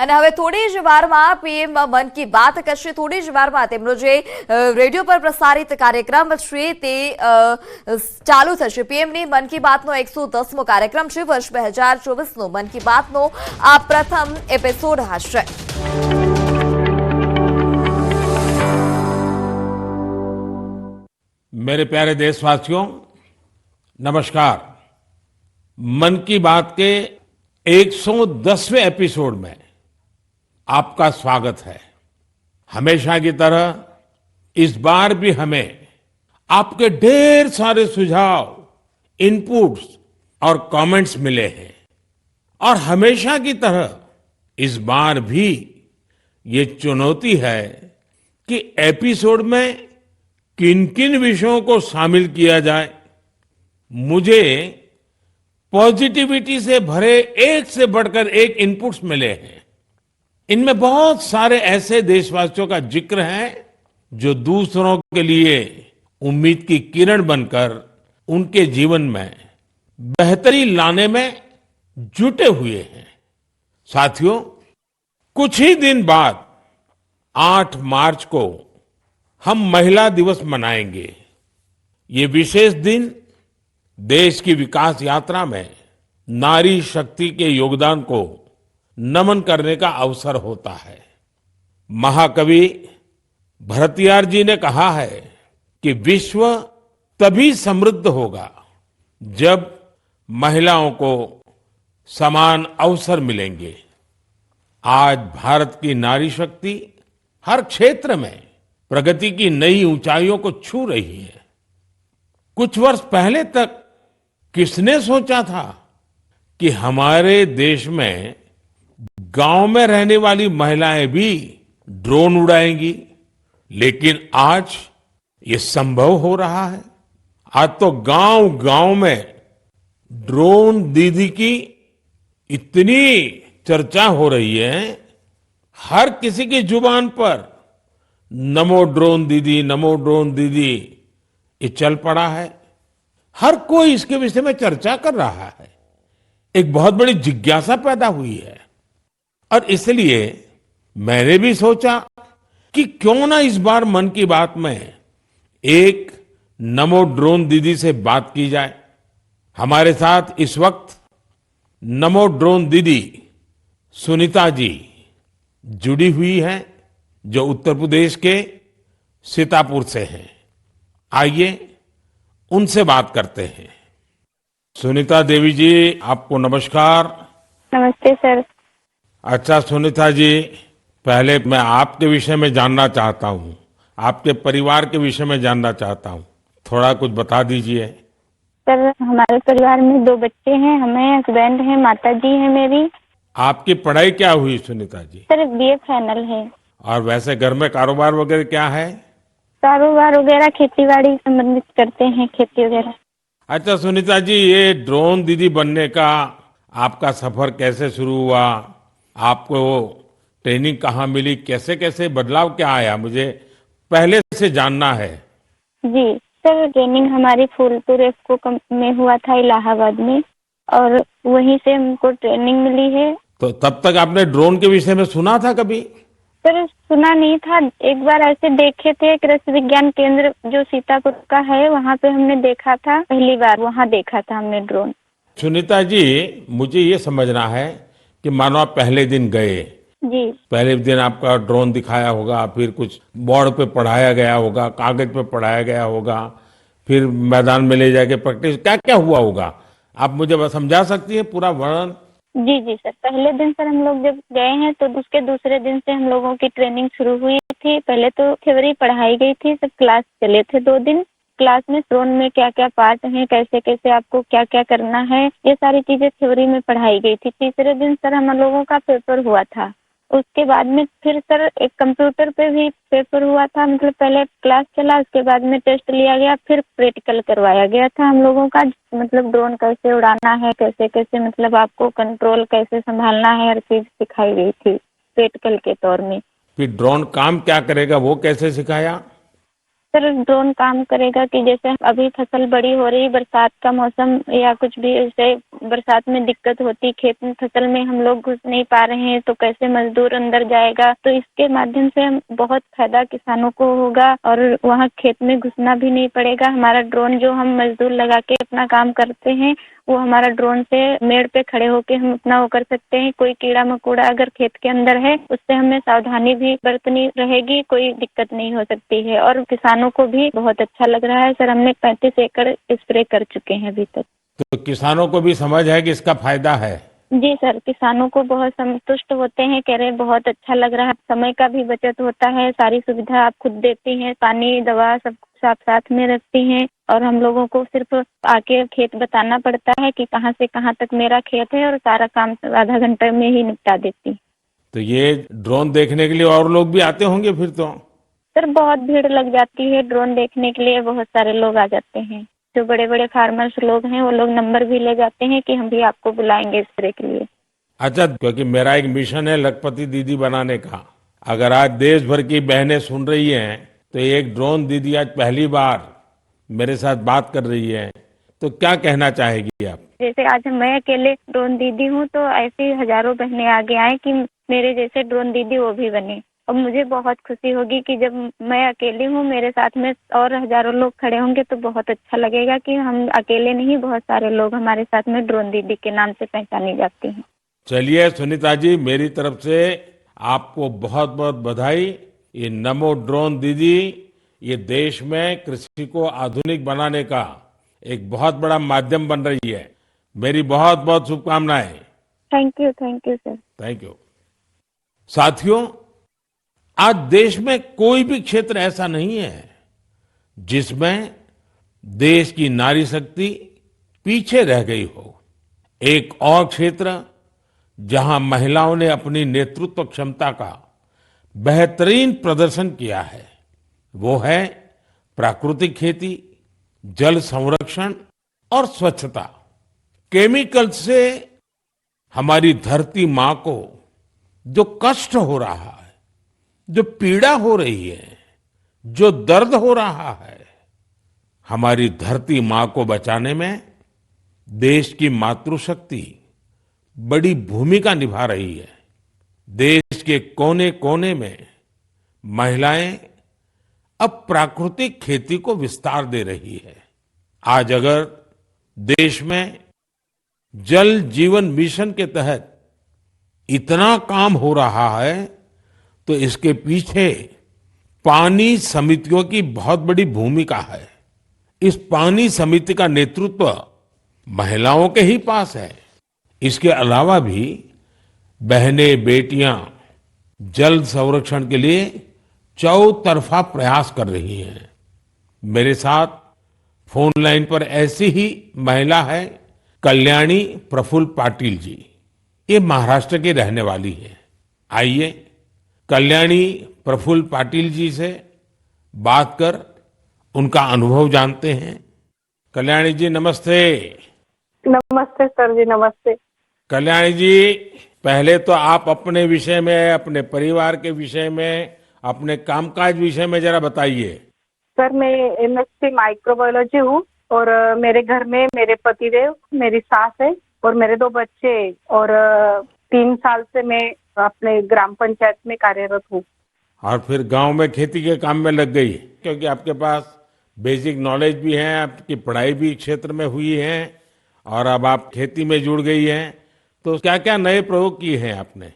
અને હવે થોડી જ વારમાં પીએમ મન કી બાત કરશે. થોડી જ વારમાં તેમનો જે રેડિયો પર પ્રસારિત કાર્યક્રમ છે તે ચાલુ થશે. પીએમની મન કી બાતનો 110મો કાર્યક્રમ છે. વર્ષ 2024નો મન કી બાતનો આ પ્રથમ એપિસોડ હશે. मेरे प्यारे देशवासियों, नमस्कार। मन की बात के 110वें एपिसोड में आपका स्वागत है। हमेशा की तरह इस बार भी हमें आपके ढेर सारे सुझाव, इनपुट्स और कमेंट्स मिले हैं और हमेशा की तरह इस बार भी ये चुनौती है कि एपिसोड में किन किन विषयों को शामिल किया जाए। मुझे पॉजिटिविटी से भरे एक से बढ़कर एक इनपुट्स मिले हैं। इनमें बहुत सारे ऐसे देशवासियों का जिक्र है जो दूसरों के लिए उम्मीद की किरण बनकर उनके जीवन में बेहतरी लाने में जुटे हुए हैं। साथियों, कुछ ही दिन बाद 8 मार्च को हम महिला दिवस मनाएंगे। ये विशेष दिन देश की विकास यात्रा में नारी शक्ति के योगदान को नमन करने का अवसर होता है। महाकवि भरतियार जी ने कहा है कि विश्व तभी समृद्ध होगा जब महिलाओं को समान अवसर मिलेंगे। आज भारत की नारी शक्ति हर क्षेत्र में प्रगति की नई ऊंचाइयों को छू रही है। कुछ वर्ष पहले तक किसने सोचा था कि हमारे देश में गांव में रहने वाली महिलाएं भी ड्रोन उड़ाएंगी, लेकिन आज ये संभव हो रहा है। आज तो गांव गांव में ड्रोन दीदी की इतनी चर्चा हो रही है, हर किसी की जुबान पर नमो ड्रोन दीदी, नमो ड्रोन दीदी ये चल पड़ा है। हर कोई इसके विषय में चर्चा कर रहा है। एक बहुत बड़ी जिज्ञासा पैदा हुई है और इसलिए मैंने भी सोचा कि क्यों ना इस बार मन की बात में एक नमो ड्रोन दीदी से बात की जाए। हमारे साथ इस वक्त नमो ड्रोन दीदी सुनीता जी जुड़ी हुई हैं, जो उत्तर प्रदेश के सीतापुर से हैं। आइए उनसे बात करते हैं। सुनीता देवी जी, आपको नमस्कार। नमस्ते सर। अच्छा सुनीता जी, पहले मैं आपके विषय में जानना चाहता हूँ, आपके परिवार के विषय में जानना चाहता हूँ। थोड़ा कुछ बता दीजिए। सर, हमारे परिवार में 2 बच्चे हैं, हमें हस्बैंड हैं, माता जी हैं मेरी। आपकी पढ़ाई क्या हुई Sunita ji? Sir, BA final है। और वैसे घर में कारोबार वगैरह क्या है? कारोबार वगैरह खेती-बाड़ी संबंधित करते हैं, खेती वगैरह। अच्छा सुनीता जी, ये ड्रोन दीदी बनने का आपका सफर कैसे शुरू हुआ? आपको ट्रेनिंग कहाँ मिली? कैसे कैसे बदलाव क्या आया, मुझे पहले से जानना है। जी सर, ट्रेनिंग हमारी फूलपुर एफको में हुआ था, इलाहाबाद में, और वहीं से हमको ट्रेनिंग मिली है। तो तब तक आपने ड्रोन के विषय में सुना था कभी? सर, सुना नहीं था। एक बार ऐसे देखे थे, कृषि विज्ञान केंद्र जो सीतापुर का है, वहाँ पे हमने देखा था, पहली बार वहाँ देखा था हमने ड्रोन। सुनीता जी, मुझे ये समझना है कि मानो आप पहले दिन गए, जी, पहले दिन आपका ड्रोन दिखाया होगा, फिर कुछ बोर्ड पे पढ़ाया गया होगा, कागज पे पढ़ाया गया होगा, फिर मैदान में ले जाके प्रैक्टिस, क्या क्या हुआ होगा? आप मुझे बस समझा सकती है पूरा वर्णन? जी जी सर। पहले दिन सर हम लोग जब गए हैं तो उसके दूसरे दिन से हम लोगों की ट्रेनिंग शुरू हुई थी। पहले तो थ्योरी पढ़ाई गई थी, सब क्लास चले थे 2 दिन। क्लास में ड्रोन में क्या क्या पार्ट हैं, कैसे कैसे आपको क्या क्या करना है, ये सारी चीजें थ्योरी में पढ़ाई गई थी। तीसरे दिन सर हम लोगों का पेपर हुआ था। उसके बाद में फिर सर एक कंप्यूटर पे भी पेपर हुआ था। मतलब पहले क्लास चला, उसके बाद में टेस्ट लिया गया, फिर प्रैक्टिकल करवाया गया था हम लोगों का। मतलब ड्रोन कैसे उड़ाना है, कैसे कैसे मतलब आपको कंट्रोल कैसे संभालना है, हर चीज सिखाई गई थी प्रैक्टिकल के तौर में। फिर ड्रोन काम क्या करेगा वो कैसे सिखाया? सर ड्रोन काम करेगा कि जैसे अभी फसल बड़ी हो रही, बरसात का मौसम या कुछ भी ऐसे बरसात में दिक्कत होती, खेत में फसल में हम लोग घुस नहीं पा रहे हैं तो कैसे मजदूर अंदर जाएगा, तो इसके माध्यम से हम बहुत फायदा किसानों को होगा और वहाँ खेत में घुसना भी नहीं पड़ेगा। हमारा ड्रोन जो हम मजदूर लगा के अपना काम करते हैं वो हमारा ड्रोन से मेड़ पे खड़े होके हम अपना वो कर सकते हैं। कोई कीड़ा मकोड़ा अगर खेत के अंदर है उससे हमें सावधानी भी बरतनी रहेगी, कोई दिक्कत नहीं हो सकती है। और किसानों को भी बहुत अच्छा लग रहा है सर, हमने 35 एकड़ स्प्रे कर चुके हैं अभी तक। तो किसानों को भी समझ है कि इसका फायदा है। जी सर, किसानों को बहुत संतुष्ट होते हैं, कह रहे बहुत अच्छा लग रहा है, समय का भी बचत होता है, सारी सुविधा आप खुद देती हैं, पानी दवा सब कुछ आप साथ में रखती हैं और हम लोगों को सिर्फ आके खेत बताना पड़ता है कि कहाँ से कहाँ तक मेरा खेत है और सारा काम आधा घंटे में ही निपटा देती। तो ये ड्रोन देखने के लिए और लोग भी आते होंगे फिर तो? सर बहुत भीड़ लग जाती है ड्रोन देखने के लिए, बहुत सारे लोग आ जाते हैं। जो बड़े बड़े फार्मर्स लोग हैं वो लोग नंबर भी ले जाते हैं कि हम भी आपको बुलाएंगे स्प्रे के लिए। अच्छा, क्योंकि मेरा एक मिशन है लखपति दीदी बनाने का। अगर आज देश भर की बहनें सुन रही हैं तो एक ड्रोन दीदी आज पहली बार मेरे साथ बात कर रही है, तो क्या कहना चाहेगी आप? जैसे आज मैं अकेले ड्रोन दीदी हूँ तो ऐसी हजारों बहनें आगे आए कि मेरे जैसे ड्रोन दीदी वो भी बने। और मुझे बहुत खुशी होगी कि जब मैं अकेली हूँ मेरे साथ में और हजारों लोग खड़े होंगे तो बहुत अच्छा लगेगा कि हम अकेले नहीं, बहुत सारे लोग हमारे साथ में ड्रोन दीदी के नाम से पहचानी जाती हैं। चलिए सुनीता जी, मेरी तरफ से आपको बहुत बहुत बधाई। ये नमो ड्रोन दीदी ये देश में कृषि को आधुनिक बनाने का एक बहुत बड़ा माध्यम बन रही है। मेरी बहुत बहुत शुभकामनाएं। Thank you sir. Thank you. साथियों, आज देश में कोई भी क्षेत्र ऐसा नहीं है जिसमें देश की नारी शक्ति पीछे रह गई हो। एक और क्षेत्र जहां महिलाओं ने अपनी नेतृत्व क्षमता का बेहतरीन प्रदर्शन किया है वो है प्राकृतिक खेती, जल संरक्षण और स्वच्छता। केमिकल से हमारी धरती मां को जो कष्ट हो रहा है, जो पीड़ा हो रही है, जो दर्द हो रहा है, हमारी धरती मां को बचाने में देश की मातृशक्ति बड़ी भूमिका निभा रही है। देश के कोने कोने में महिलाएं अब प्राकृतिक खेती को विस्तार दे रही है। आज अगर देश में जल जीवन मिशन के तहत इतना काम हो रहा है तो इसके पीछे पानी समितियों की बहुत बड़ी भूमिका है। इस पानी समिति का नेतृत्व महिलाओं के ही पास है। इसके अलावा भी बहनें बेटियां जल संरक्षण के लिए चौतरफा प्रयास कर रही हैं। मेरे साथ फोन लाइन पर ऐसी ही महिला है कल्याणी प्रफुल्ल पाटिल जी। ये महाराष्ट्र की रहने वाली है। आइए कल्याणी प्रफुल्ल पाटिल जी से बात कर उनका अनुभव जानते हैं। कल्याणी जी नमस्ते। नमस्ते सर जी, नमस्ते। कल्याणी जी, पहले तो आप अपने विषय में, अपने परिवार के विषय में, अपने कामकाज विषय में जरा बताइए। सर मैं एमएससी माइक्रोबायोलॉजी हूँ और मेरे घर में मेरे पतिदेव, मेरी सास है और मेरे 2 बच्चे और 3 साल से मैं अपने ग्राम पंचायत में कार्यरत हूँ। और फिर गांव में खेती के काम में लग गई क्योंकि आपके पास बेसिक नॉलेज भी है, आपकी पढ़ाई भी क्षेत्र में हुई है और अब आप खेती में जुड़ गई हैं। तो क्या क्या नए प्रयोग किए हैं आपने?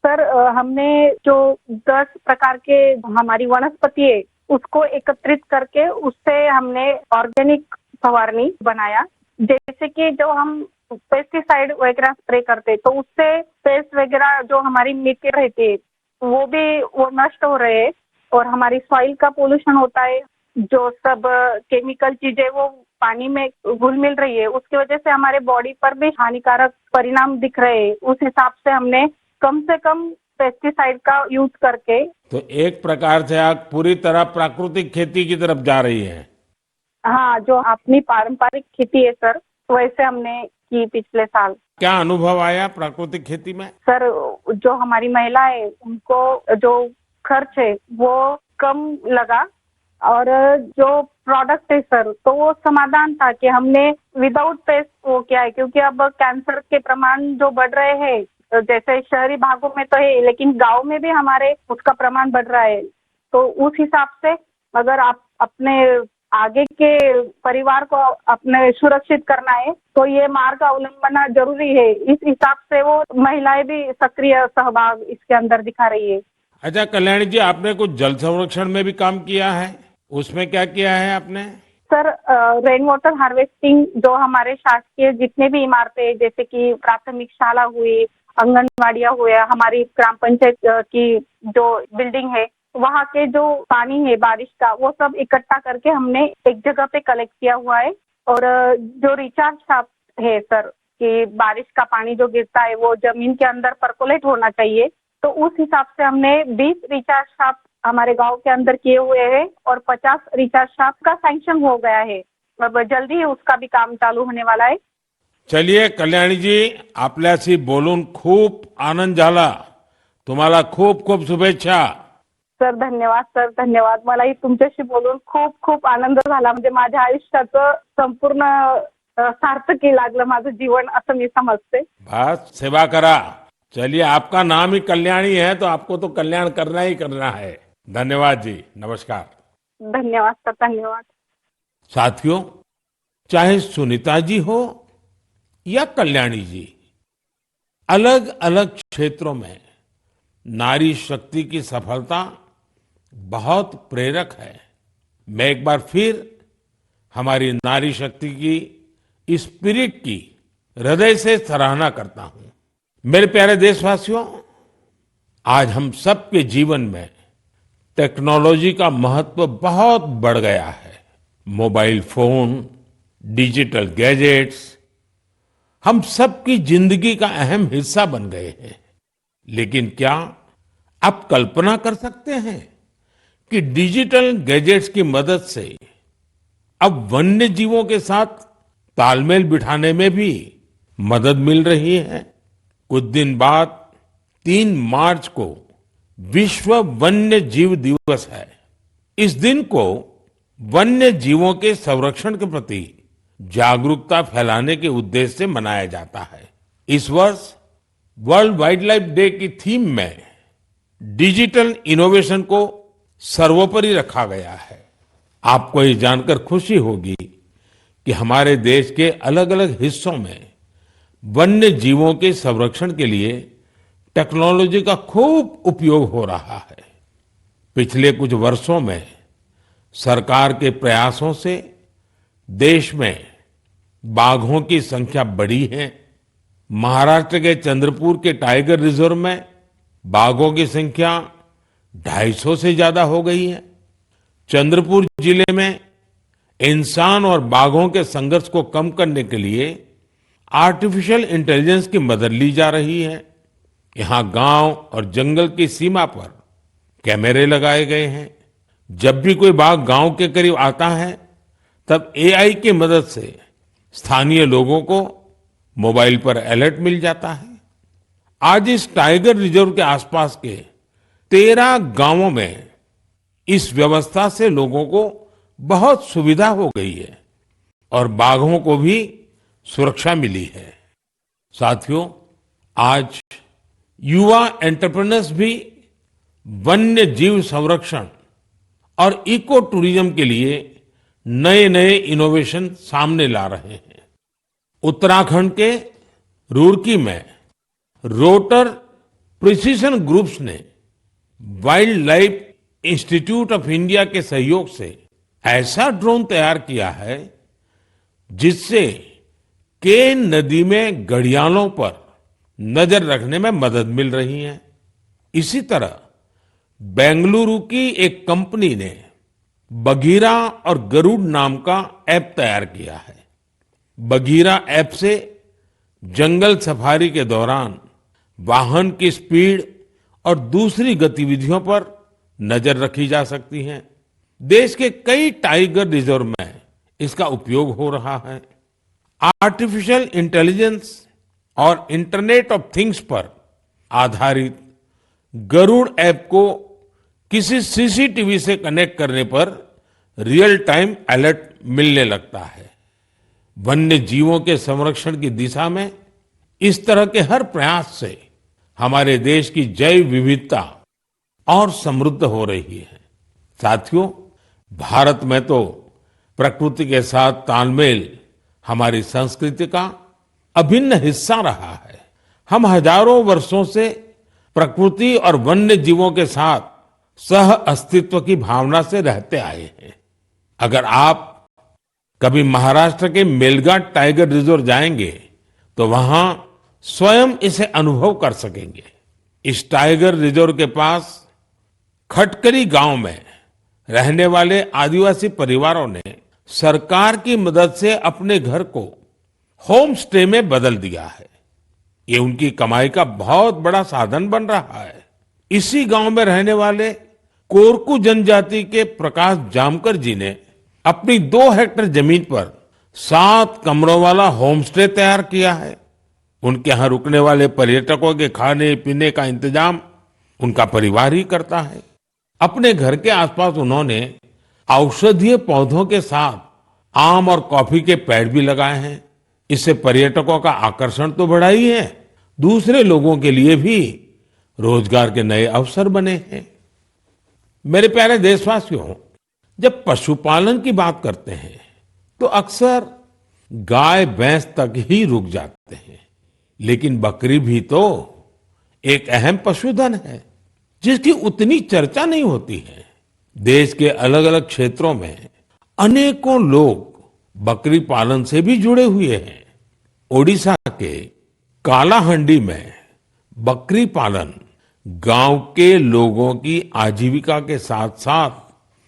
सर हमने जो 10 प्रकार के हमारी वनस्पति है उसको एकत्रित करके उससे हमने ऑर्गेनिक फवारनी बनाया। जैसे कि जो हम पेस्टिसाइड वगैरह स्प्रे करते तो उससे पेस्ट वगैरह जो हमारी मिट्टी रहती है वो नष्ट हो रहे हैं और हमारी सॉइल का पोल्यूशन होता है। जो सब केमिकल चीजें वो पानी में घुल मिल रही है उसकी वजह से हमारे बॉडी पर भी हानिकारक परिणाम दिख रहे हैं। उस हिसाब से हमने कम से कम पेस्टिसाइड का यूज करके, तो एक प्रकार से आप पूरी तरह प्राकृतिक खेती की तरफ जा रही हैं। हाँ, जो अपनी पारंपरिक खेती है सर वैसे हमने की पिछले साल। क्या अनुभव आया प्राकृतिक खेती में? सर जो हमारी महिला है उनको जो खर्च है वो कम लगा और जो प्रोडक्ट है सर, तो वो समाधान था कि हमने विदाउट पेस्ट वो किया है, क्योंकि अब कैंसर के प्रमाण जो बढ़ रहे हैं, तो जैसे शहरी भागों में तो है, लेकिन गांव में भी हमारे उसका प्रमाण बढ़ रहा है। तो उस हिसाब से अगर आप अपने आगे के परिवार को अपने सुरक्षित करना है तो ये मार्ग अवलंबना जरूरी है। इस हिसाब से वो महिलाएं भी सक्रिय सहभाग इसके अंदर दिखा रही है। अच्छा कल्याणी जी, आपने कुछ जल संरक्षण में भी काम किया है, उसमें क्या किया है आपने? सर, रेन वाटर हार्वेस्टिंग जो हमारे शासकीय जितने भी इमारतें, जैसे कि प्राथमिक शाला हुई, आंगनवाड़ियाँ हुए, हमारी ग्राम पंचायत की जो बिल्डिंग है, वहाँ के जो पानी है बारिश का, वो सब इकट्ठा करके हमने एक जगह पे कलेक्ट किया हुआ है। और जो रिचार्ज शाफ्ट है सर, कि बारिश का पानी जो गिरता है वो जमीन के अंदर पर्कोलेट होना चाहिए, तो उस हिसाब से हमने 20 रिचार्ज शाफ्ट हमारे गांव के अंदर किए हुए हैं और 50 रिचार्ज शाफ्ट का सैंक्शन हो गया है। अब जल्दी ही उसका भी काम चालू होने वाला है। चलिए कल्याणी जी, आपल्याशी बोलून खूप आनंद झाला. तुम्हाला खूप खूप शुभेच्छा. सर धन्यवाद, सर धन्यवाद. मलाही तुमच्याशी बोलून खूप खूप आनंद झाला. म्हणजे माझ्या आयुष्याचं संपूर्ण सार्थकी लागलं माझं जीवन, असं मी समजते. बस सेवा करा. चलिए, आपका नाम ही कल्याणी है तो आपको तो कल्याण करना ही करना है. धन्यवाद जी, नमस्कार. धन्यवाद सर, धन्यवाद. साथियों, चाहे सुनीता जी हो या कल्याणी जी, अलग अलग क्षेत्रों में नारी शक्ति की सफलता बहुत प्रेरक है. मैं एक बार फिर हमारी नारी शक्ति की इस स्पिरिट की हृदय से सराहना करता हूं. मेरे प्यारे देशवासियों, आज हम सबके जीवन में टेक्नोलॉजी का महत्व बहुत बढ़ गया है. मोबाइल फोन, डिजिटल गैजेट्स हम सबकी जिंदगी का अहम हिस्सा बन गए हैं. लेकिन क्या आप कल्पना कर सकते हैं कि डिजिटल गैजेट्स की मदद से अब वन्य जीवों के साथ तालमेल बिठाने में भी मदद मिल रही है. कुछ दिन बाद 3 मार्च को विश्व वन्य जीव दिवस है. इस दिन को वन्य जीवों के संरक्षण के प्रति जागरूकता फैलाने के उद्देश्य से मनाया जाता है. इस वर्ष वर्ल्ड वाइल्ड लाइफ डे की थीम में डिजिटल इनोवेशन को सर्वोपरि रखा गया है. आपको ये जानकर खुशी होगी कि हमारे देश के अलग अलग हिस्सों में वन्य जीवों के संरक्षण के लिए टेक्नोलॉजी का खूब उपयोग हो रहा है. पिछले कुछ वर्षों में सरकार के प्रयासों से देश में बाघों की संख्या बढ़ी है. महाराष्ट्र के चंद्रपुर के टाइगर रिजर्व में बाघों की संख्या 250 से ज्यादा हो गई है. चंद्रपुर जिले में इंसान और बाघों के संघर्ष को कम करने के लिए आर्टिफिशियल इंटेलिजेंस की मदद ली जा रही है. यहाँ गांव और जंगल की सीमा पर कैमरे लगाए गए हैं. जब भी कोई बाघ गांव के करीब आता है तब एआई की मदद से स्थानीय लोगों को मोबाइल पर अलर्ट मिल जाता है. आज इस टाइगर रिजर्व के आसपास के 13 गांवों में इस व्यवस्था से लोगों को बहुत सुविधा हो गई है और बाघों को भी सुरक्षा मिली है. साथियों, आज युवा एंटरप्रेन्योर्स भी वन्य जीव संरक्षण और इको टूरिज्म के लिए नए नए इनोवेशन सामने ला रहे हैं. उत्तराखंड के रुड़की में रोटर प्रिसीजन ग्रुप्स ने wild life institute of India के सहयोग से ऐसा ड्रोन तैयार किया है जिससे केन नदी में घड़ियालों पर नजर रखने में मदद मिल रही है. इसी तरह बेंगलुरु की एक कंपनी ने बघीरा और गरुड़ नाम का ऐप तैयार किया है. बघीरा ऐप से जंगल सफारी के दौरान वाहन की स्पीड और दूसरी गतिविधियों पर नजर रखी जा सकती है. देश के कई टाइगर रिजर्व में इसका उपयोग हो रहा है. आर्टिफिशियल इंटेलिजेंस और इंटरनेट ऑफ थिंग्स पर आधारित गरुड़ ऐप को किसी सीसीटीवी से कनेक्ट करने पर रियल टाइम अलर्ट मिलने लगता है। वन्य जीवों के संरक्षण की दिशा में इस तरह के हर प्रयास से हमारे देश की जैव विविधता और समृद्ध हो रही है। साथियों, भारत में तो प्रकृति के साथ तालमेल हमारी संस्कृति का अभिन्न हिस्सा रहा है। हम हजारों वर्षों से प्रकृति और वन्य जीवों के साथ सह अस्तित्व की भावना से रहते आए हैं। अगर आप कभी महाराष्ट्र के मेलघाट टाइगर रिजर्व जाएंगे तो वहां स्वयं इसे अनुभव कर सकेंगे। इस टाइगर रिजर्व के पास खटकली गांव में रहने वाले आदिवासी परिवारों ने सरकार की मदद से अपने घर को होम स्टे में बदल दिया है। ये उनकी कमाई का बहुत बड़ा साधन बन रहा है। इसी गांव में रहने वाले कोरकू जनजाति के प्रकाश जामकर जी ने अपनी 2 हेक्टेयर जमीन पर 7 कमरों वाला होम स्टे तैयार किया है। उनके यहाँ रुकने वाले पर्यटकों के खाने पीने का इंतजाम उनका परिवार ही करता है। अपने घर के आसपास उन्होंने औषधीय पौधों के साथ आम और कॉफी के पेड़ भी लगाए हैं। इससे पर्यटकों का आकर्षण तो बढ़ा ही है, दूसरे लोगों के लिए भी रोजगार के नए अवसर बने हैं। मेरे प्यारे देशवासियों, जब पशुपालन की बात करते हैं तो अक्सर गाय भैंस तक ही रुक जाते हैं, लेकिन बकरी भी तो एक अहम पशुधन है जिसकी उतनी चर्चा नहीं होती है। देश के अलग अलग क्षेत्रों में अनेकों लोग बकरी पालन से भी जुड़े हुए हैं। ओडिशा के कालाहांडी में बकरी पालन गांव के लोगों की आजीविका के साथ साथ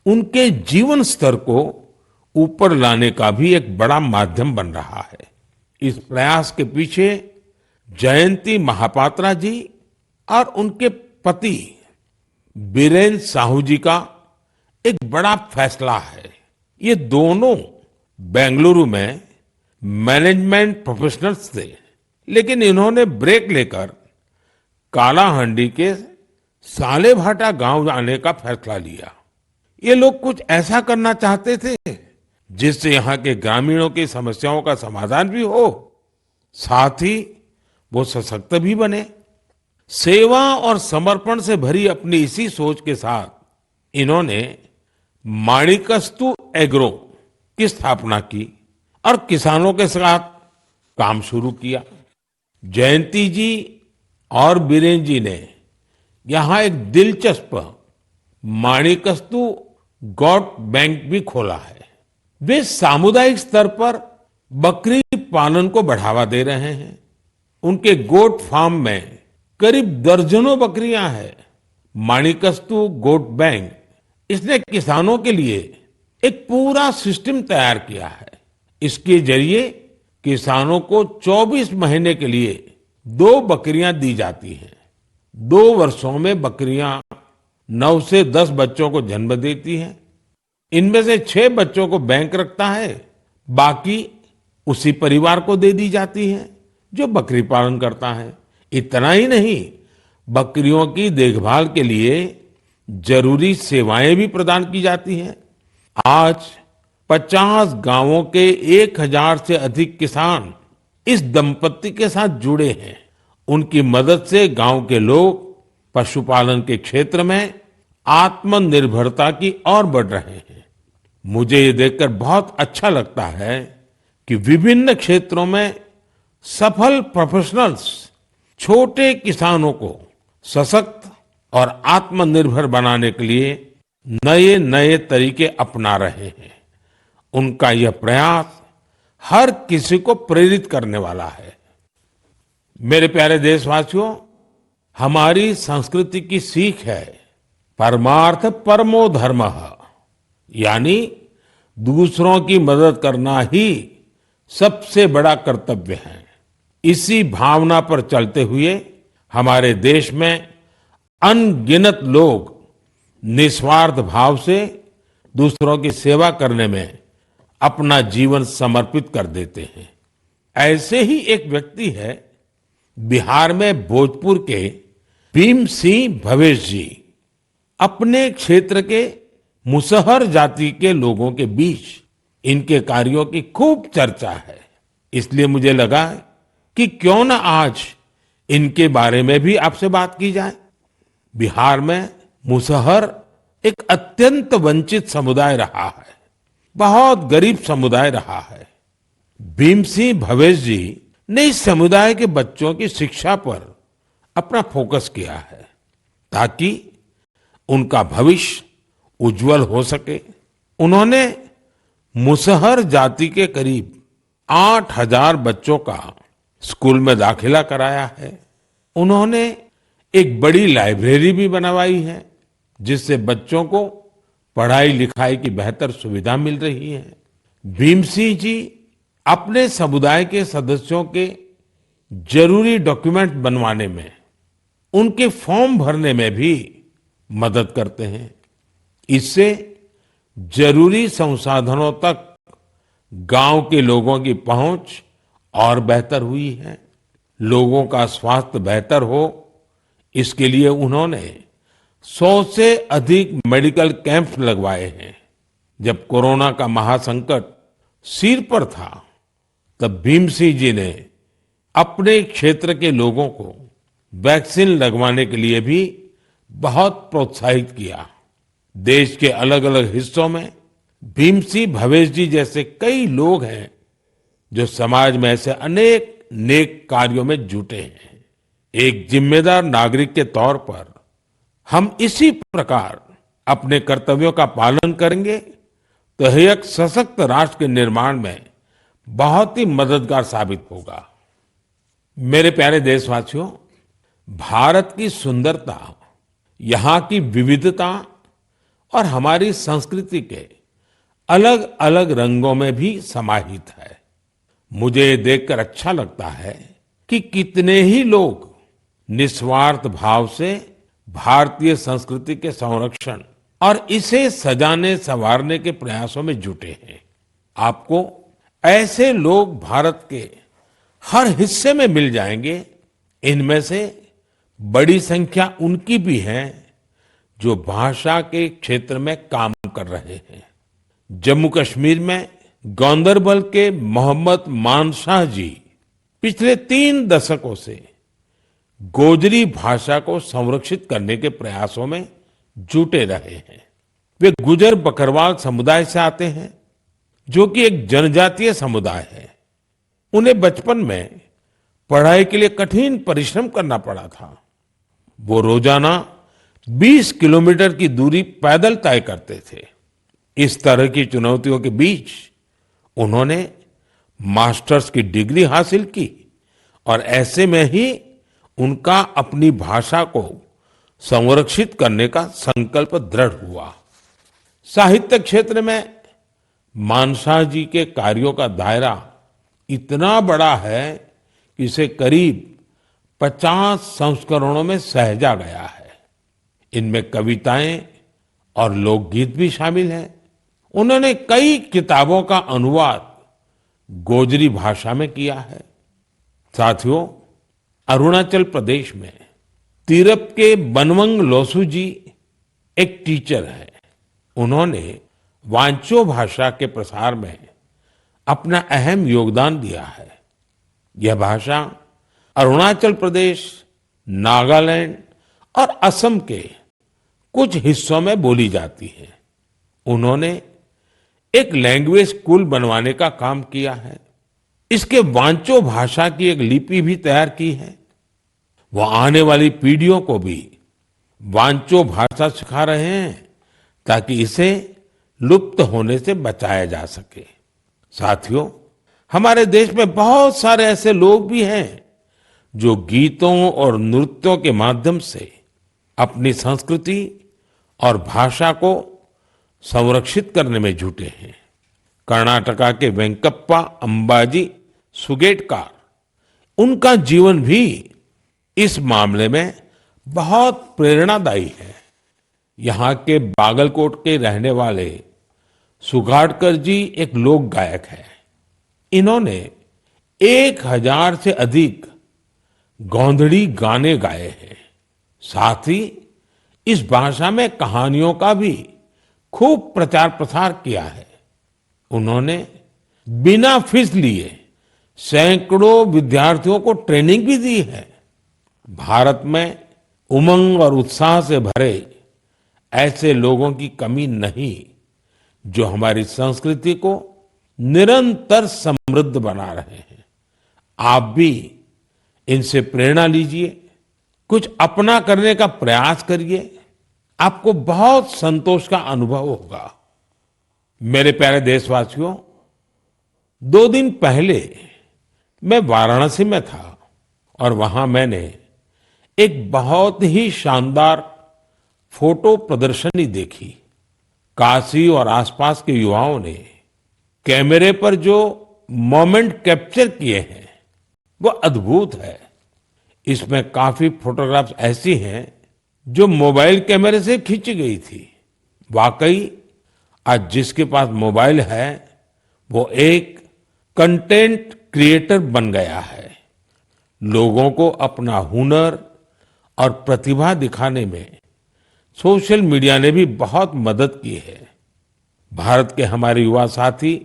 उनके जीवन स्तर को ऊपर लाने का भी एक बड़ा माध्यम बन रहा है। इस प्रयास के पीछे जयंती महापात्रा जी और उनके पति बीरेन साहू जी का एक बड़ा फैसला है। ये दोनों बेंगलुरु में मैनेजमेंट प्रोफेशनल्स थे, लेकिन इन्होंने ब्रेक लेकर कालाहांडी के सालेभाटा गांव जाने का फैसला लिया। ये लोग कुछ ऐसा करना चाहते थे जिससे यहाँ के ग्रामीणों की समस्याओं का समाधान भी हो, साथ ही वो सशक्त भी बने। सेवा और समर्पण से भरी अपनी इसी सोच के साथ इन्होंने माणिकस्तु एग्रो की स्थापना की और किसानों के साथ काम शुरू किया। जयंती जी और बीरेन जी ने यहाँ एक दिलचस्प माणिकस्तु गॉट बैंक भी खोला है। वे सामुदायिक स्तर पर बकरी पालन को बढ़ावा दे रहे हैं। उनके गोट फार्म में करीब दर्जनों बकरियां हैं। माणिकस्तु गोट बैंक इसने किसानों के लिए एक पूरा सिस्टम तैयार किया है। इसके जरिए किसानों को 24 महीने के लिए 2 बकरियां दी जाती हैं। 2 वर्षों में बकरियां 9 से 10 बच्चों को जन्म देती हैं। इनमें से 6 बच्चों को बैंक रखता है, बाकी उसी परिवार को दे दी जाती हैं जो बकरी पालन करता है। इतना ही नहीं, बकरियों की देखभाल के लिए जरूरी सेवाएं भी प्रदान की जाती हैं। आज 50 गांवों के 1000 से अधिक किसान इस दंपत्ति के साथ जुड़े हैं। उनकी मदद से गांव के लोग पशुपालन के क्षेत्र में आत्मनिर्भरता की ओर बढ़ रहे हैं। मुझे ये देखकर बहुत अच्छा लगता है कि विभिन्न क्षेत्रों में सफल प्रोफेशनल्स छोटे किसानों को सशक्त और आत्मनिर्भर बनाने के लिए नए नए तरीके अपना रहे हैं। उनका यह प्रयास हर किसी को प्रेरित करने वाला है। मेरे प्यारे देशवासियों, हमारी संस्कृति की सीख है परमार्थ परमो धर्मः, यानी दूसरों की मदद करना ही सबसे बड़ा कर्तव्य है। इसी भावना पर चलते हुए हमारे देश में अनगिनत लोग निस्वार्थ भाव से दूसरों की सेवा करने में अपना जीवन समर्पित कर देते हैं। ऐसे ही एक व्यक्ति है बिहार में भोजपुर के भीम सिंह भवेश जी। अपने क्षेत्र के मुसहर जाति के लोगों के बीच इनके कार्यों की खूब चर्चा है। इसलिए मुझे लगा कि क्यों न आज इनके बारे में भी आपसे बात की जाए। बिहार में मुसहर एक अत्यंत वंचित समुदाय रहा है, बहुत गरीब समुदाय रहा है। भीम सिंह भवेश जी ने इस समुदाय के बच्चों की शिक्षा पर अपना फोकस किया है ताकि उनका भविष्य उज्जवल हो सके। उन्होंने मुसहर जाति के करीब 8,000 बच्चों का स्कूल में दाखिला कराया है। उन्होंने एक बड़ी लाइब्रेरी भी बनवाई है जिससे बच्चों को पढ़ाई लिखाई की बेहतर सुविधा मिल रही है। भीम सिंह जी अपने समुदाय के सदस्यों के जरूरी डॉक्यूमेंट बनवाने में, उनके फॉर्म भरने में भी मदद करते हैं। इससे जरूरी संसाधनों तक गांव के लोगों की पहुंच और बेहतर हुई है। लोगों का स्वास्थ्य बेहतर हो, इसके लिए उन्होंने 100 से अधिक मेडिकल कैंप्स लगवाए हैं। जब कोरोना का महासंकट सिर पर था, तब भीम सिंह जी ने अपने क्षेत्र के लोगों को वैक्सीन लगवाने के लिए भी बहुत प्रोत्साहित किया। देश के अलग अलग हिस्सों में भीम सिंह भवेश जी जैसे कई लोग हैं जो समाज में ऐसे अनेक नेक कार्यों में जुटे हैं। एक जिम्मेदार नागरिक के तौर पर हम इसी प्रकार अपने कर्तव्यों का पालन करेंगे तो यह एक सशक्त राष्ट्र के निर्माण में बहुत ही मददगार साबित होगा। मेरे प्यारे देशवासियों, भारत की सुंदरता, यहाँ की विविधता और हमारी संस्कृति के अलग अलग रंगों में भी समाहित है। मुझे ये देखकर अच्छा लगता है कि कितने ही लोग निस्वार्थ भाव से भारतीय संस्कृति के संरक्षण और इसे सजाने संवारने के प्रयासों में जुटे हैं। आपको ऐसे लोग भारत के हर हिस्से में मिल जाएंगे। इनमें से बड़ी संख्या उनकी भी है जो भाषा के क्षेत्र में काम कर रहे हैं। जम्मू कश्मीर में गांदरबल के मोहम्मद मानशाह जी पिछले 3 दशकों से गोजरी भाषा को संरक्षित करने के प्रयासों में जुटे रहे हैं। वे गुजर बकरवाल समुदाय से आते हैं जो कि एक जनजातीय समुदाय है। उन्हें बचपन में पढ़ाई के लिए कठिन परिश्रम करना पड़ा था। वो रोजाना 20 किलोमीटर की दूरी पैदल तय करते थे। इस तरह की चुनौतियों के बीच उन्होंने मास्टर्स की डिग्री हासिल की और ऐसे में ही उनका अपनी भाषा को संरक्षित करने का संकल्प दृढ़ हुआ। साहित्य क्षेत्र में मानशाह जी के कार्यों का दायरा इतना बड़ा है कि इसे करीब 50 संस्करणों में सहेजा गया है। इनमें कविताएं और लोकगीत भी शामिल हैं। उन्होंने कई किताबों का अनुवाद गोजरी भाषा में किया है। साथियों, अरुणाचल प्रदेश में तिरप के बनवंग लोसू जी एक टीचर हैं। उन्होंने वांचो भाषा के प्रसार में अपना अहम योगदान दिया है। यह भाषा अरुणाचल प्रदेश, नागालैंड और असम के कुछ हिस्सों में बोली जाती है। उन्होंने एक लैंग्वेज स्कूल बनवाने का काम किया है। इसके वांचो भाषा की एक लिपि भी तैयार की है। वो आने वाली पीढ़ियों को भी वांचो भाषा सिखा रहे हैं ताकि इसे लुप्त होने से बचाया जा सके। साथियों, हमारे देश में बहुत सारे ऐसे लोग भी हैं जो गीतों और नृत्यों के माध्यम से अपनी संस्कृति और भाषा को संरक्षित करने में जुटे हैं। कर्नाटका के वेंकप्पा अंबाजी सुगेटकार, उनका जीवन भी इस मामले में बहुत प्रेरणादायी है। यहाँ के बागलकोट के रहने वाले सुगाटकर जी एक लोक गायक हैं। इन्होंने 1000 से अधिक गोंधड़ी गाने गाए हैं। साथ ही इस भाषा में कहानियों का भी खूब प्रचार प्रसार किया है। उन्होंने बिना फीस लिए सैकड़ों विद्यार्थियों को ट्रेनिंग भी दी है। भारत में उमंग और उत्साह से भरे ऐसे लोगों की कमी नहीं, जो हमारी संस्कृति को निरंतर समृद्ध बना रहे हैं। आप भी इनसे प्रेरणा लीजिए, कुछ अपना करने का प्रयास करिए, आपको बहुत संतोष का अनुभव होगा। मेरे प्यारे देशवासियों, 2 दिन पहले मैं वाराणसी में था और वहां मैंने एक बहुत ही शानदार फोटो प्रदर्शनी देखी। काशी और आसपास के युवाओं ने कैमरे पर जो मोमेंट कैप्चर किए हैं वो अद्भुत है। इसमें काफी फोटोग्राफ्स ऐसी हैं जो मोबाइल कैमरे से खींची गई थी। वाकई आज जिसके पास मोबाइल है वो एक कंटेंट क्रिएटर बन गया है। लोगों को अपना हुनर और प्रतिभा दिखाने में सोशल मीडिया ने भी बहुत मदद की है। भारत के हमारे युवा साथी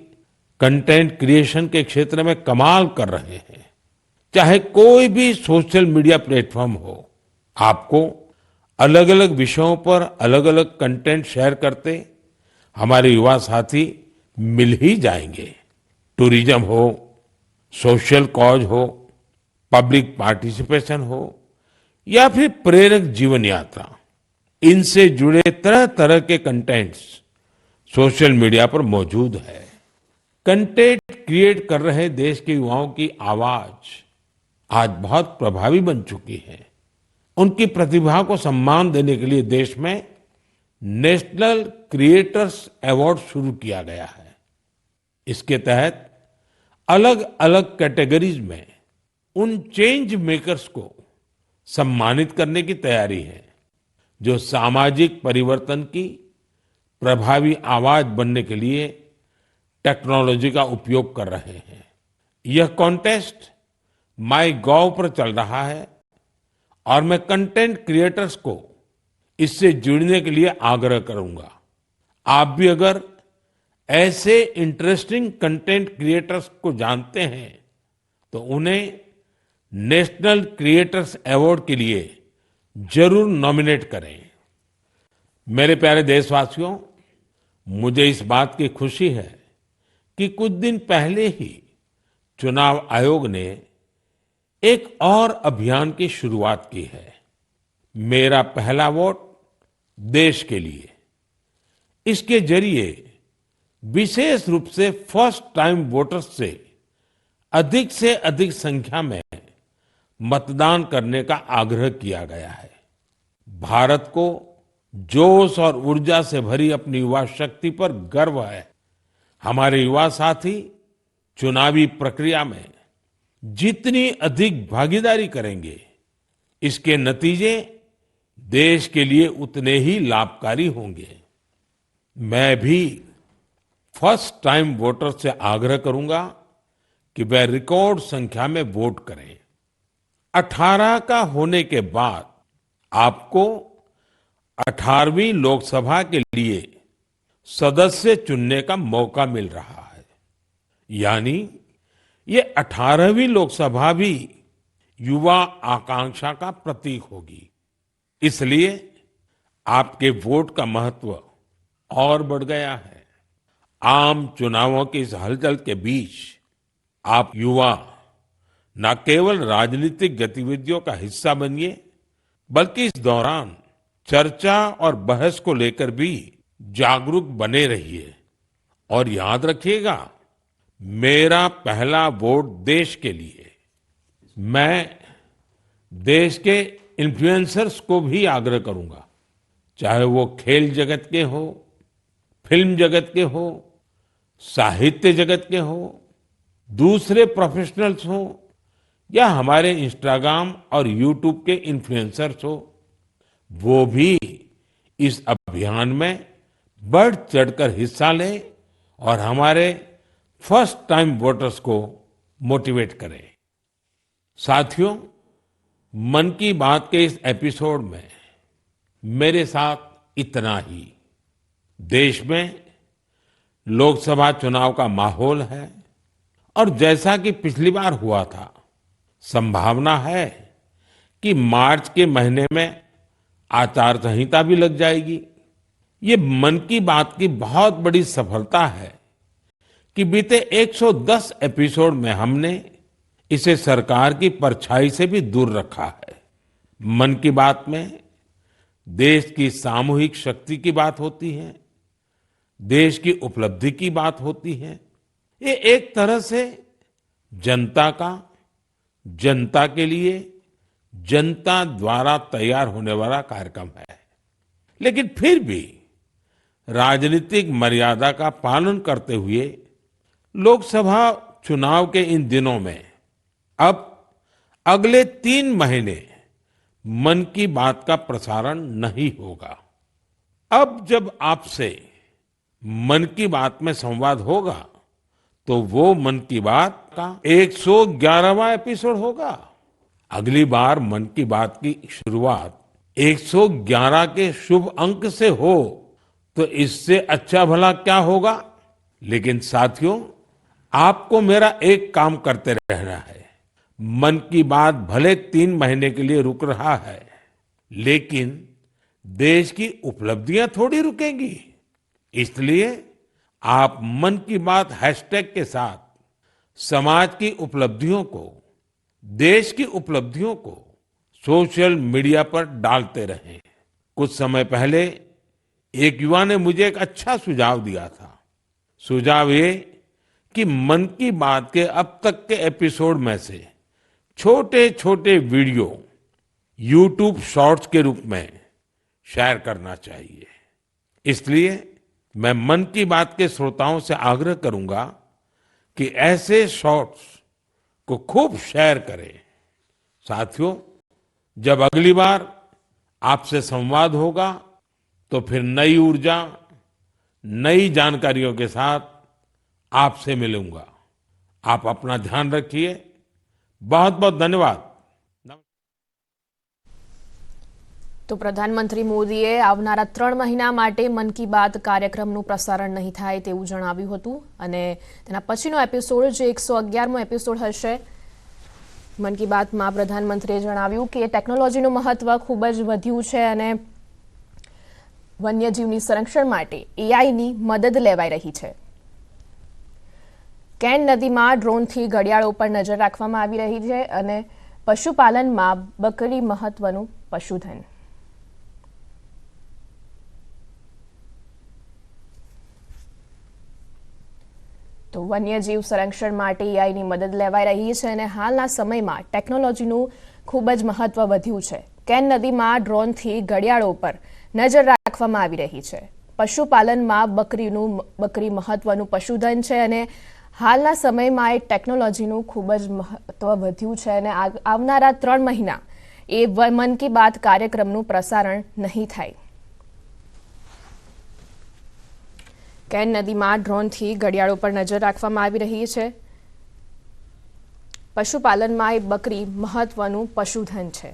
कंटेंट क्रिएशन के क्षेत्र में कमाल कर रहे हैं। चाहे कोई भी सोशल मीडिया प्लेटफॉर्म हो, आपको अलग अलग विषयों पर अलग अलग कंटेंट शेयर करते हमारे युवा साथी मिल ही जाएंगे। टूरिज्म हो, सोशल कॉज हो, पब्लिक पार्टिसिपेशन हो या फिर प्रेरक जीवन यात्रा, इनसे जुड़े तरह तरह के कंटेंट्स सोशल मीडिया पर मौजूद है। कंटेंट क्रिएट कर रहे देश के युवाओं की आवाज आज बहुत प्रभावी बन चुकी है। उनकी प्रतिभा को सम्मान देने के लिए देश में नेशनल क्रिएटर्स अवार्ड शुरू किया गया है। इसके तहत अलग अलग कैटेगरीज में उन चेंज मेकर्स को सम्मानित करने की तैयारी है जो सामाजिक परिवर्तन की प्रभावी आवाज बनने के लिए टेक्नोलॉजी का उपयोग कर रहे हैं। यह कॉन्टेस्ट माई गॉव पर चल रहा है और मैं कंटेंट क्रिएटर्स को इससे जुड़ने के लिए आग्रह करूंगा। आप भी अगर ऐसे इंटरेस्टिंग कंटेंट क्रिएटर्स को जानते हैं तो उन्हें नेशनल क्रिएटर्स अवार्ड के लिए जरूर नॉमिनेट करें। मेरे प्यारे देशवासियों, मुझे इस बात की खुशी है कि कुछ दिन पहले ही चुनाव आयोग ने एक और अभियान की शुरुआत की है, मेरा पहला वोट देश के लिए। इसके जरिए विशेष रूप से फर्स्ट टाइम वोटर्स से अधिक संख्या में मतदान करने का आग्रह किया गया है। भारत को जोश और ऊर्जा से भरी अपनी युवा शक्ति पर गर्व है। हमारे युवा साथी चुनावी प्रक्रिया में जितनी अधिक भागीदारी करेंगे, इसके नतीजे देश के लिए उतने ही लाभकारी होंगे। मैं भी फर्स्ट टाइम वोटर से आग्रह करूंगा कि वह रिकॉर्ड संख्या में वोट करें। 18 का होने के बाद आपको 18वीं लोकसभा के लिए सदस्य चुनने का मौका मिल रहा है। यानी ये 18वीं लोकसभा भी युवा आकांक्षा का प्रतीक होगी। इसलिए आपके वोट का महत्व और बढ़ गया है। आम चुनावों की इस हलचल के बीच आप युवा न केवल राजनीतिक गतिविधियों का हिस्सा बनिए, बल्कि इस दौरान चर्चा और बहस को लेकर भी जागरूक बने रहिए। और याद रखिएगा, मेरा पहला वोट देश के लिए। मैं देश के इन्फ्लुएंसर्स को भी आग्रह करूंगा, चाहे वो खेल जगत के हो, फिल्म जगत के हो, साहित्य जगत के हो, दूसरे प्रोफेशनल्स हो या हमारे इंस्टाग्राम और यूट्यूब के इन्फ्लुएंसर्स हो, वो भी इस अभियान में बढ़ चढ़कर हिस्सा लें और हमारे फर्स्ट टाइम वोटर्स को मोटिवेट करें। साथियों, मन की बात के इस एपिसोड में मेरे साथ इतना ही। देश में लोकसभा चुनाव का माहौल है और जैसा कि पिछली बार हुआ था, संभावना है कि मार्च के महीने में आचार संहिता भी लग जाएगी। ये मन की बात की बहुत बड़ी सफलता है कि बीते 110 एपिसोड में हमने इसे सरकार की परछाई से भी दूर रखा है। मन की बात में देश की सामूहिक शक्ति की बात होती है, देश की उपलब्धि की बात होती है। ये एक तरह से जनता का, जनता के लिए, जनता द्वारा तैयार होने वाला कार्यक्रम है। लेकिन फिर भी राजनीतिक मर्यादा का पालन करते हुए लोकसभा चुनाव के इन दिनों में अब अगले 3 महीने मन की बात का प्रसारण नहीं होगा। अब जब आपसे मन की बात में संवाद होगा तो वो मन की बात का 111वां एपिसोड होगा। अगली बार मन की बात की शुरुआत 111 के शुभ अंक से हो तो इससे अच्छा भला क्या होगा। लेकिन साथियों, आपको मेरा एक काम करते रहना है। मन की बात भले 3 महीने के लिए रुक रहा है, लेकिन देश की उपलब्धियां थोड़ी रुकेंगी। इसलिए आप मन की बात हैशटैग के साथ समाज की उपलब्धियों को, देश की उपलब्धियों को सोशल मीडिया पर डालते रहें। कुछ समय पहले एक युवा ने मुझे एक अच्छा सुझाव दिया था। सुझाव ये कि मन की बात के अब तक के एपिसोड में से छोटे छोटे वीडियो YouTube शॉर्ट्स के रूप में शेयर करना चाहिए। इसलिए मैं मन की बात के श्रोताओं से आग्रह करूंगा कि ऐसे शॉर्ट्स को खूब शेयर करें। साथियों, जब अगली बार आपसे संवाद होगा तो फिर नई ऊर्जा, नई जानकारियों के साथ आपसे मिलूंगा। आप अपना ध्यान रखिए। बहुत बहुत धन्यवाद। તો પ્રધાનમંત્રી મોદીએ આવનારા 3 મહિના માટે મન કી બાત કાર્યક્રમનું પ્રસારણ નહીં થાય તેવું જણાવ્યું હતું અને તેના પછીનો એપિસોડ જે 111મો એપિસોડ હશે મન કી બાતમાં પ્રધાનમંત્રીએ જણાવ્યું કે ટેકનોલોજીનું મહત્વ ખૂબ જ વધ્યું છે અને વન્યજીવની સંરક્ષણ માટે એઆઈની મદદ લેવાઈ રહી છે। કેન નદીમાં ડ્રોનથી ઘડિયાળો પર નજર રાખવામાં આવી રહી છે અને પશુપાલનમાં બકરી મહત્વનું પશુધન। તો વન્યજીવ સંરક્ષણ માટે એઆઈની મદદ લેવાઈ રહી છે અને હાલના સમયમાં ટેકનોલોજીનું ખૂબ જ મહત્વ વધ્યું છે। કેન નદીમાં ડ્રોનથી ઘડિયાળો પર નજર રાખવામાં આવી રહી છે। પશુપાલનમાં બકરી મહત્વનું પશુધન છે અને હાલના સમયમાં એ ટેકનોલોજીનું ખૂબ જ મહત્વ વધ્યું છે અને આવનારા 3 મહિના એ મન કી બાત કાર્યક્રમનું પ્રસારણ નહીં થાય। કેન નદીમાં ડ્રોનથી ઘડિયાળો પર નજર રાખવામાં આવી રહી છે। પશુપાલનમાં એ બકરી મહત્વનું પશુધન છે।